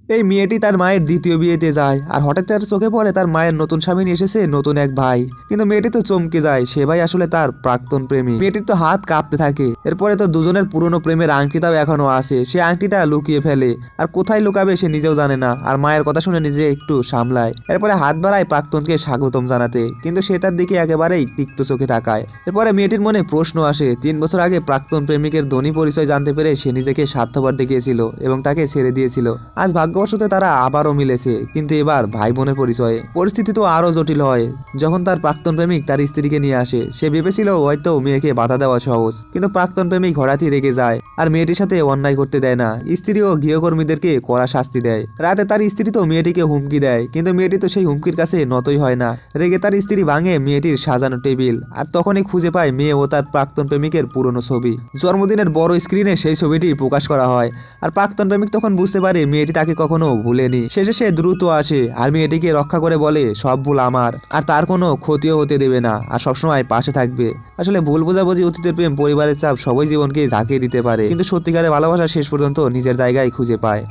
এই মেয়েটি তার মায়ের দ্বিতীয় বিয়েতে যায় আর হঠাৎ তার চোখে পড়ে তার মায়ের নতুন স্বামী নিয়ে এসেছে নতুন এক ভাই। কিন্তু মেয়েটি তো চমকে যায়, সে ভাই আসলে তার প্রাক্তন প্রেমী। মেয়েটির তো হাত কাঁপতে থাকে। এরপরে তো দুজনের পুরনো প্রেমের আংটিটাও এখনো আছে, সে আংটিটা লুকিয়ে ফেলে আর কোথায় লুকাবে সে নিজেও জানে না, আর মায়ের কথা শুনে নিজে একটু সামলায়। এরপরে হাত বাড়ায় প্রাক্তনকে স্বাগতম জানাতে, কিন্তু সে তার দিকে একেবারেই তিক্ত চোখে তাকায়। এরপরে মেয়েটির মনে প্রশ্ন আসে, 3 বছর আগে প্রাক্তন প্রেমিকের ধনী পরিচয় জানতে পেরে সে নিজেকে স্বার্থপর দেখিয়েছিল এবং তাকে ছেড়ে দিয়েছিল। আজ ভাগ্যবশত তারা আবারও মিলেছে, কিন্তু এবার ভাই বোনের পরিচয়ে। পরিস্থিতি তো আরো জটিল হয় যখন তার প্রাক্তন প্রেমিক তার স্ত্রীকে নিয়ে আসে। সে ভেবেছিল হয়তো মেয়েকে বাধা দেওয়া সহজ, কিন্তু প্রাক্তন প্রেমিক হঠাৎই রেগে যায় আর মেয়েটির সাথে অন্যায় করতে দেয় না। স্ত্রী ও গৃহকর্মীদেরকে কড়া শাস্তি দেয়। রাতে তার স্ত্রী তো মেয়েটিকে হুমকি দেয়, কিন্তু মেয়েটি তো সেই হুমকির কাছে নতই হয় না। রেগে তার স্ত্রী ভাঙে মেয়েটির সাজানো টেবিল, আর তখনই খুঁজে পায় মেয়ে ও তার প্রাক্তন প্রেমিকের পুরনো ছবি। জন্মদিনের বড় স্ক্রিনে সেই ছবিটি প্রকাশ করা হয়, আর প্রাক্তন প্রেমিক তখন বুঝতে পারে মেয়েটি তাকে কখনো ভুলেনি। শেষে সে দ্রুত আসে আর মেয়েটিকে রক্ষা করে বলে সব ভুল আমার, আর তার কোনো ক্ষতিও হতে দেবে না, আর সবসময় পাশে থাকবে। আসলে ভুল বোঝাবুঝি, অতীতের প্রেম, পরিবারের চাপ সবই জীবনকে ঝাঁকিয়ে দিতে পারে, কিন্তু সত্যিকারের ভালোবাসা শেষ পর্যন্ত নিজের জায়গায় খুঁজে পায়।